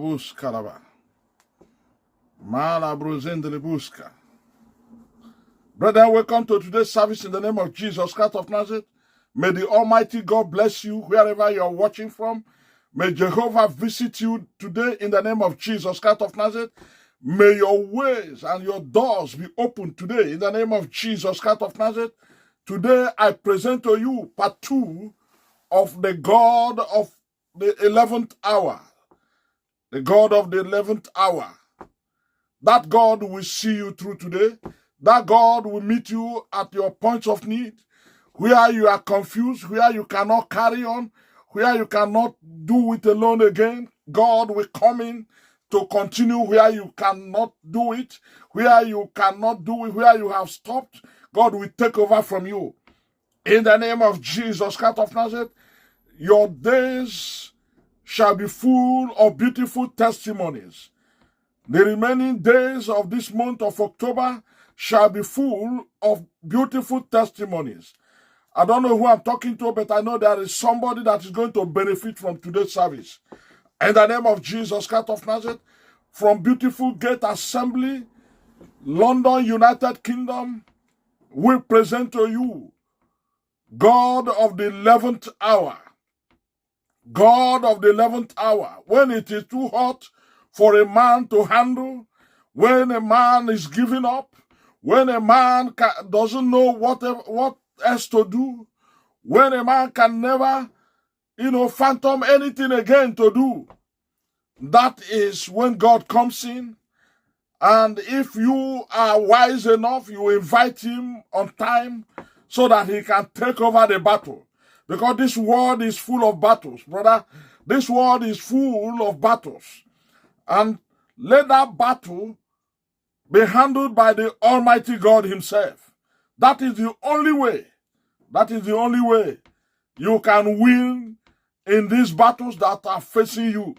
buscaraba. Mala bruzendele busca. Brethren, welcome to today's service in the name of Jesus Christ of Nazareth. May the Almighty God bless you wherever you are watching from. May Jehovah visit you today in the name of Jesus Christ of Nazareth. May your ways and your doors be opened today in the name of Jesus Christ of Nazareth. Today I present to you part 2 of the God of the 11th hour. The God of the 11th hour. That God will see you through today. That God will meet you at your points of need, where you are confused, where you cannot carry on, where you cannot do it alone again. God will come in to continue where you cannot do it, where you cannot do it, where you have stopped. God will take over from you. In the name of Jesus Christ of Nazareth, your days shall be full of beautiful testimonies. The remaining days of this month of October shall be full of beautiful testimonies. I don't know who I'm talking to, but I know there is somebody that is going to benefit from today's service. In the name of Jesus Christ of Nazareth, from Beautiful Gate Assembly, London, United Kingdom, we present to you God of the 11th hour. God of the 11th hour. When it is too hot for a man to handle, when a man is giving up, when a man doesn't know what else to do, when a man can never, fathom anything again to do, that is when God comes in. And if you are wise enough, you invite him on time so that he can take over the battle. Because this world is full of battles, brother. This world is full of battles. And let that battle be handled by the Almighty God himself. That is the only way. That is the only way you can win in these battles that are facing you.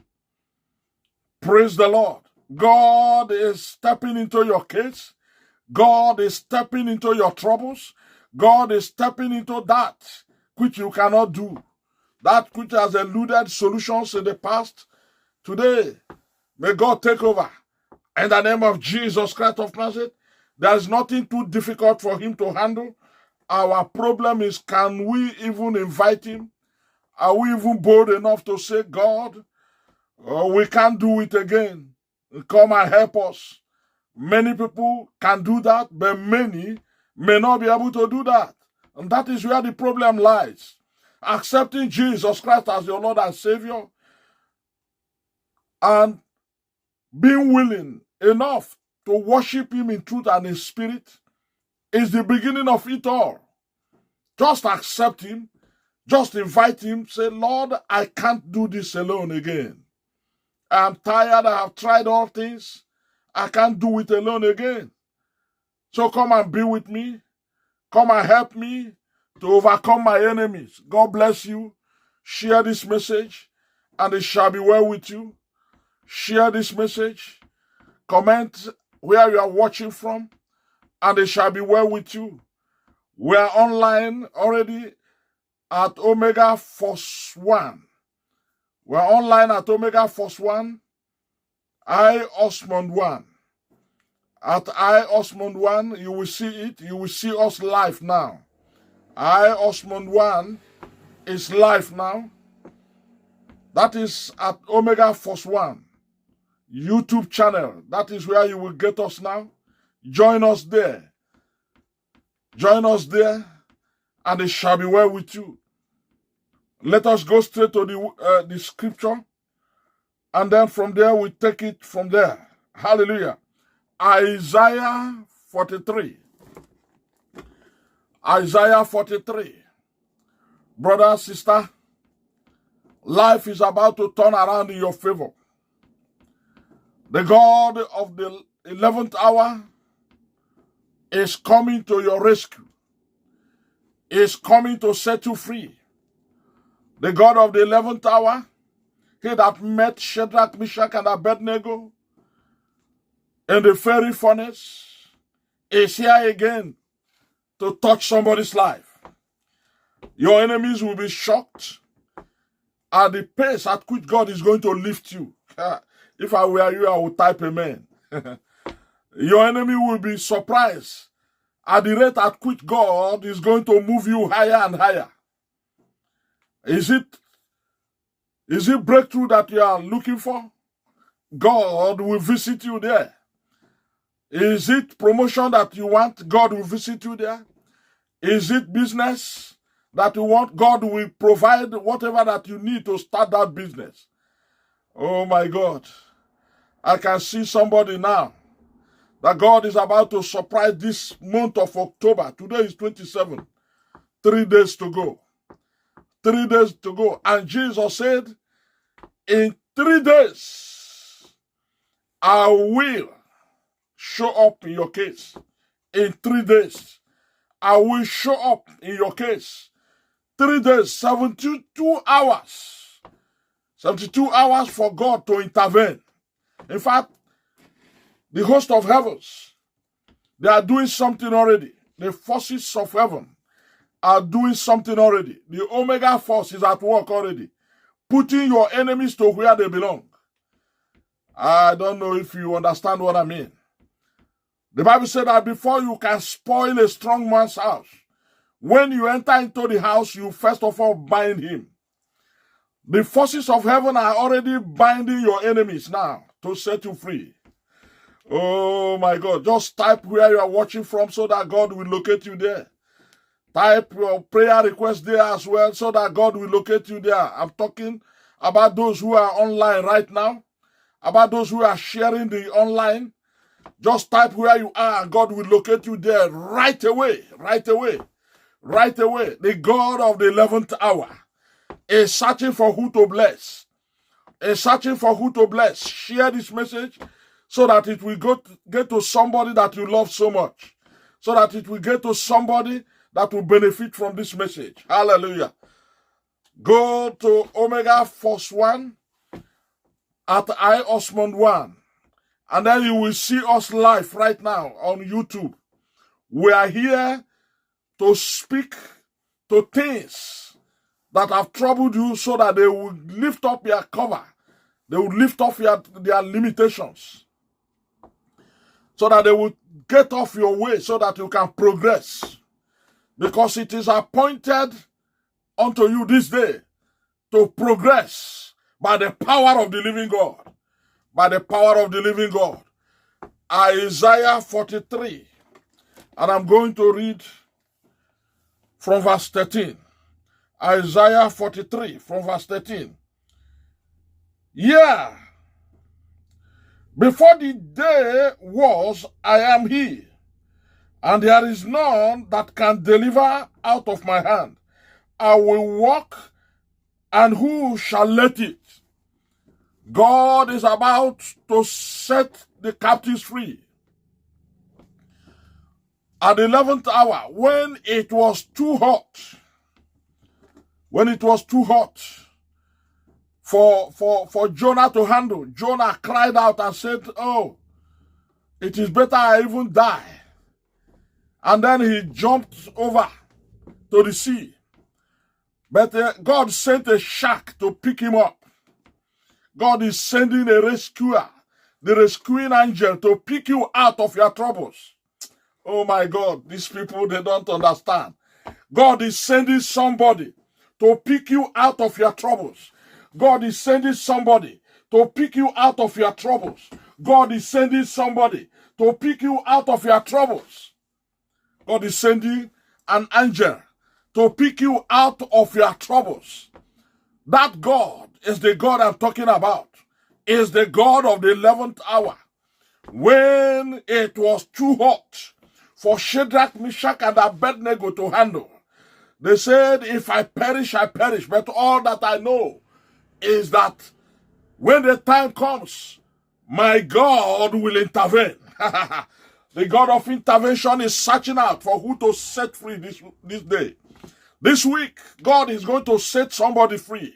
Praise the Lord. God is stepping into your case. God is stepping into your troubles. God is stepping into that which you cannot do. That which has eluded solutions in the past. Today, may God take over. In the name of Jesus Christ of Nazareth, there is nothing too difficult for him to handle. Our problem is, can we even invite him? Are we even bold enough to say, God, we can't do it again. Come and help us. Many people can do that, but many may not be able to do that. And that is where the problem lies. Accepting Jesus Christ as your Lord and Savior and being willing enough to worship him in truth and in spirit is the beginning of it all. Just accept him. Just invite him. Say, Lord, I can't do this alone again. I'm tired. I have tried all things. I can't do it alone again. So come and be with me. Come and help me to overcome my enemies. God bless you. Share this message and it shall be well with you. Share this message. Comment where you are watching from and it shall be well with you. We are online already at Omega Force 1. We are online at Omega Force 1, I Osmond 1. At I Osmond 1, you will see it. You will see us live now. I Osmond 1 is live now. That is at Omega Force 1 YouTube channel. That is where you will get us now. Join us there. Join us there, and it shall be well with you. Let us go straight to the scripture, and then from there we take it from there. Hallelujah. Isaiah 43. Isaiah 43. Brother, sister, life is about to turn around in your favor. The God of the 11th hour is coming to your rescue. Is coming to set you free. The God of the 11th hour, he that met Shadrach, Meshach, and Abednego in the fiery furnace, is here again to touch somebody's life. Your enemies will be shocked at the pace at which God is going to lift you. If I were you, I would type amen. Your enemy will be surprised at the rate at which God is going to move you higher and higher. Is it breakthrough that you are looking for? God will visit you there. Is it promotion that you want? God will visit you there. Is it business that you want? God will provide whatever that you need to start that business. Oh my God. I can see somebody now that God is about to surprise this month of October. Today is 27. 3 days to go. 3 days to go. And Jesus said, in 3 days, I will show up in your case. In 3 days, I will show up in your case. 3 days, 72 hours. 72 hours for God to intervene. In fact, the host of heavens, they are doing something already. The forces of heaven are doing something already. The Omega force is at work already, putting your enemies to where they belong. I don't know if you understand what I mean. The Bible said that before you can spoil a strong man's house, when you enter into the house, you first of all bind him. The forces of heaven are already binding your enemies now to set you free. Oh my God. Just type where you are watching from so that God will locate you there. Type your prayer request there as well so that God will locate you there. I'm talking about those who are online right now, about those who are sharing the online. Just type where you are and God will locate you there right away, right away, right away. The God of the 11th hour is searching for who to bless. Is searching for who to bless. Share this message so that it will get to somebody that you love so much. So that it will get to somebody that will benefit from this message. Hallelujah. Go to Omega Force 1 at I Osmond 1. And then you will see us live right now on YouTube. We are here to speak to things that have troubled you so that they will lift up your cover. They will lift off their limitations. So that they will get off your way so that you can progress. Because it is appointed unto you this day to progress by the power of the living God. By the power of the living God. Isaiah 43. And I'm going to read from verse 13. Isaiah 43 from verse 13. Yeah. Before the day was, I am he. And there is none that can deliver out of my hand. I will walk, and who shall let it? God is about to set the captives free. At the 11th hour, when it was too hot, for Jonah to handle, Jonah cried out and said, oh, it is better I even die. And then he jumped over to the sea. But God sent a shark to pick him up. God is sending a rescuer, the rescuing angel, to pick you out of your troubles. Oh my God, these people, they don't understand. God is sending somebody to pick you out of your troubles. God is sending somebody to pick you out of your troubles. God is sending somebody to pick you out of your troubles. God is sending an angel to pick you out of your troubles. That God is the God I'm talking about. Is the God of the 11th hour. When it was too hot for Shadrach, Meshach, and Abednego to handle, they said, if I perish, I perish. But all that I know is that when the time comes, my God will intervene. The God of intervention is searching out for who to set free this day. This week, God is going to set somebody free.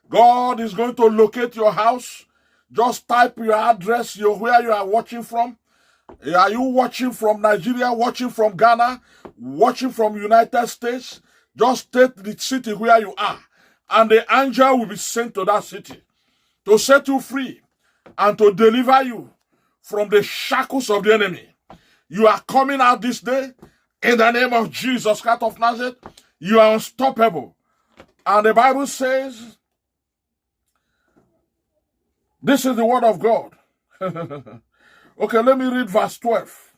God is going to locate your house. Just type your address, where you are watching from. Are you watching from Nigeria, watching from Ghana, watching from United States? Just state the city where you are. And the angel will be sent to that city to set you free. and to deliver you from the shackles of the enemy. You are coming out this day in the name of Jesus Christ of Nazareth. You are unstoppable. And the Bible says, this is the word of God. Okay, let me read verse 12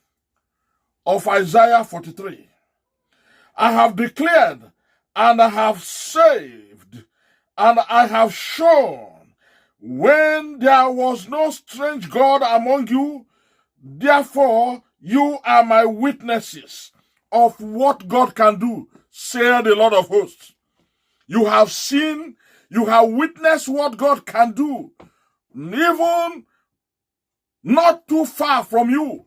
of Isaiah 43. I have declared and I have saved and I have shown when there was no strange God among you. Therefore, you are my witnesses of what God can do, saith the Lord of hosts. You have seen, you have witnessed what God can do, even not too far from you.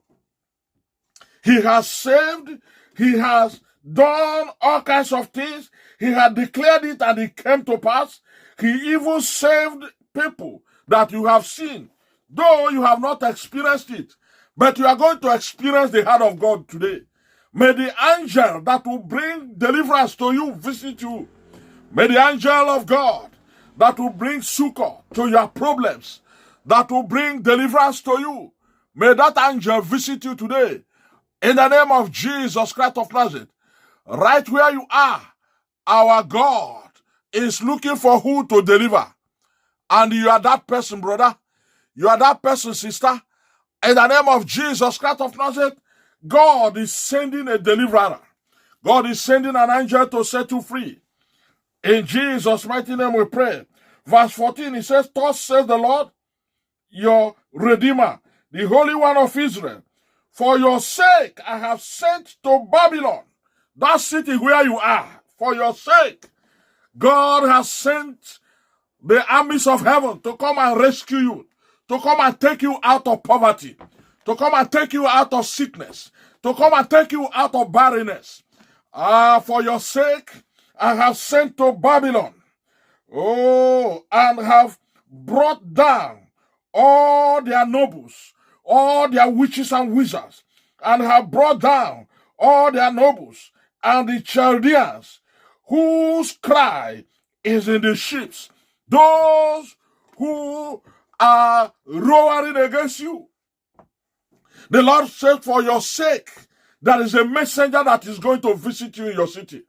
He has saved, he has done all kinds of things. He had declared it and it came to pass. He even saved people that you have seen, though you have not experienced it. But you are going to experience the hand of God today. May the angel that will bring deliverance to you visit you. May the angel of God that will bring succor to your problems, that will bring deliverance to you, may that angel visit you today. In the name of Jesus Christ of Nazareth, right where you are, our God is looking for who to deliver. And you are that person, brother. You are that person, sister. In the name of Jesus Christ of Nazareth, God is sending a deliverer. God is sending an angel to set you free. In Jesus' mighty name we pray. Verse 14, it says, thus says the Lord, your Redeemer, the Holy One of Israel. For your sake I have sent to Babylon, that city where you are. For your sake, God has sent the armies of heaven to come and rescue you, to come and take you out of poverty, to come and take you out of sickness, to come and take you out of barrenness. For your sake, I have sent to Babylon, and have brought down all their nobles, all their witches and wizards, and have brought down all their nobles, and the Chaldeans, whose cry is in the ships, those who are roaring against you. The Lord said, for your sake, there is a messenger that is going to visit you in your city.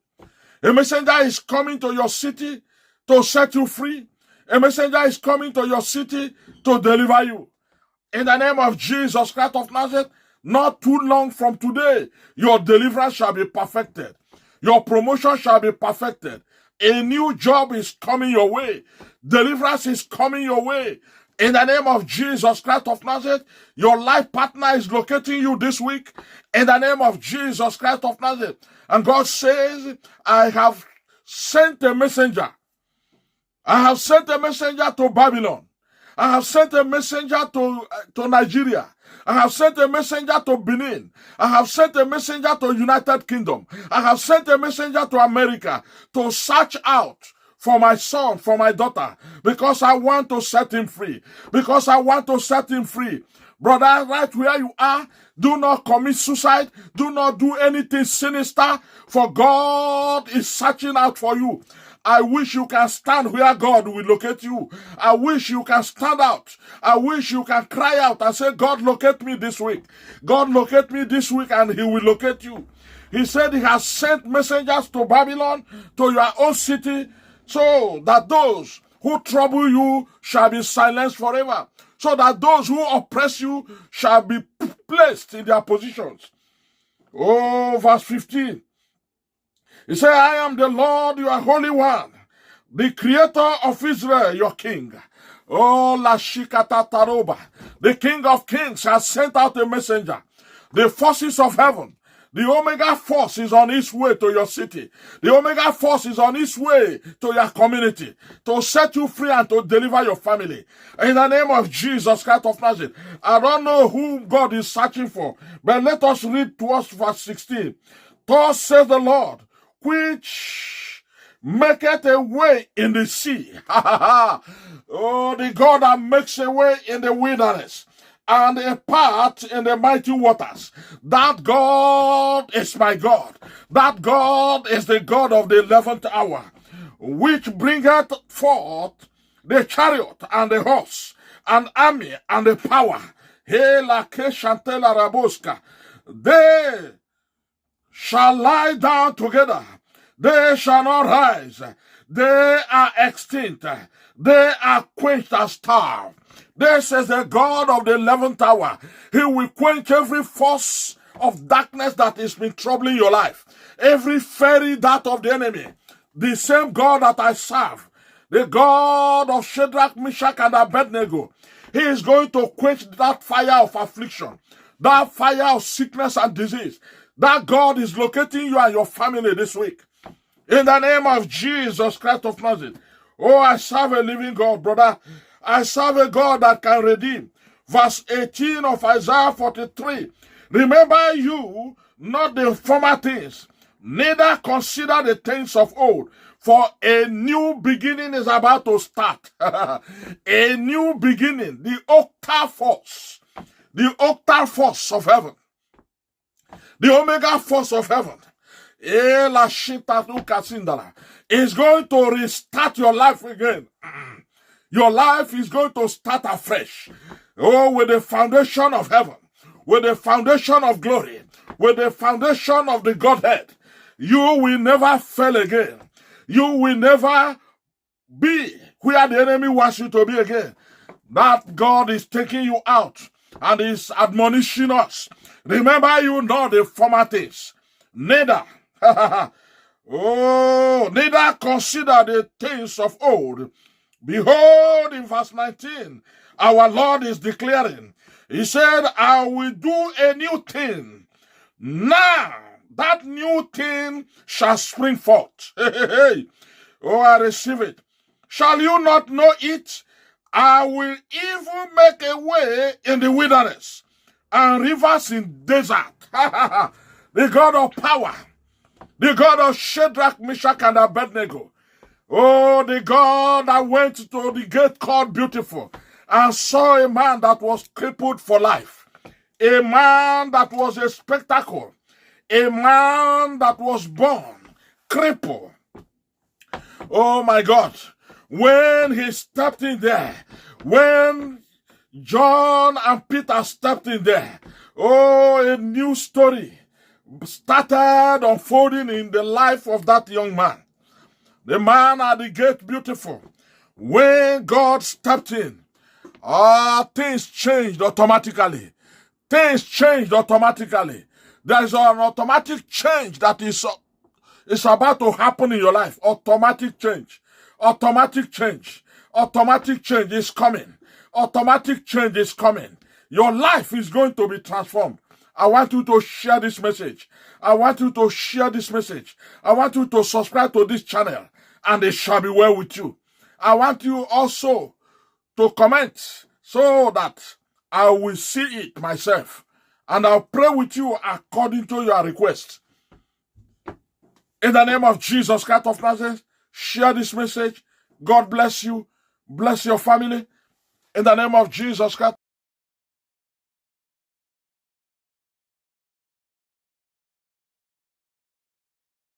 A messenger is coming to your city to set you free. A messenger is coming to your city to deliver you. In the name of Jesus Christ of Nazareth, not too long from today, your deliverance shall be perfected. Your promotion shall be perfected. A new job is coming your way. Deliverance is coming your way. In the name of Jesus Christ of Nazareth, your life partner is locating you this week. In the name of Jesus Christ of Nazareth. And God says, I have sent a messenger. I have sent a messenger to Babylon. I have sent a messenger to Nigeria. I have sent a messenger to Benin. I have sent a messenger to United Kingdom. I have sent a messenger to America to search out for my son, for my daughter, because I want to set him free. Because I want to set him free. Brother, right where you are, do not commit suicide. Do not do anything sinister, for God is searching out for you. I wish you can stand where God will locate you. I wish you can stand out. I wish you can cry out and say, God, locate me this week. God, locate me this week, and he will locate you. He said he has sent messengers to Babylon, to your own city, so that those who trouble you shall be silenced forever. So that those who oppress you shall be placed in their positions. Verse 15. He said, I am the Lord, your Holy One, the Creator of Israel, your King. La Shikata Taroba. The King of Kings has sent out a messenger. The forces of heaven, the Omega force is on its way to your city. The Omega force is on its way to your community to set you free and to deliver your family. In the name of Jesus Christ of Nazareth. I don't know who God is searching for, but let us read towards verse 16. Thus says the Lord, which maketh a way in the sea. The God that makes a way in the wilderness and a path in the mighty waters. That God is my God. That God is the God of the 11th hour, which bringeth forth the chariot and the horse, an army and a power. Hela Keshantela Raboska. They shall lie down together. They shall not rise. They are extinct. They are quenched as starved. This is the God of the 11th hour. He will quench every force of darkness that has been troubling your life. Every fairy dart of the enemy. The same God that I serve. The God of Shadrach, Meshach, and Abednego. He is going to quench that fire of affliction. That fire of sickness and disease. That God is locating you and your family this week. In the name of Jesus Christ of Nazareth. Oh, I serve a living God, brother. I serve a God that can redeem. Verse 18 of Isaiah 43. Remember you not the former things, neither consider the things of old. For a new beginning is about to start. A new beginning. The octave force. The octave force of heaven. The omega force of heaven. Is going to restart your life again. Your life is going to start afresh. Oh, with the foundation of heaven, with the foundation of glory, with the foundation of the Godhead. You will never fail again. You will never be where the enemy wants you to be again. That God is taking you out and is admonishing us. Remember you know the former things. Neither neither consider the things of old. Behold, in verse 19, our Lord is declaring, he said, I will do a new thing. Now, that new thing shall spring forth. Oh, I receive it. Shall you not know it? I will even make a way in the wilderness and rivers in desert. The God of power. The God of Shadrach, Meshach, and Abednego. Oh, the God that went to the gate called Beautiful and saw a man that was crippled for life. A man that was a spectacle. A man that was born crippled. Oh my God. When he stepped in there, when John and Peter stepped in there, oh, a new story started unfolding in the life of that young man. The man at the gate Beautiful. When God stepped in, things changed automatically. Things changed automatically. There is an automatic change that is about to happen in your life. Automatic change. Automatic change. Automatic change is coming. Automatic change is coming. Your life is going to be transformed. I want you to share this message. I want you to share this message. I want you to subscribe to this channel, and it shall be well with you. I want you also to comment so that I will see it myself, and I'll pray with you according to your request. In the name of Jesus Christ of Nazareth, share this message. God bless you. Bless your family. In the name of Jesus Christ.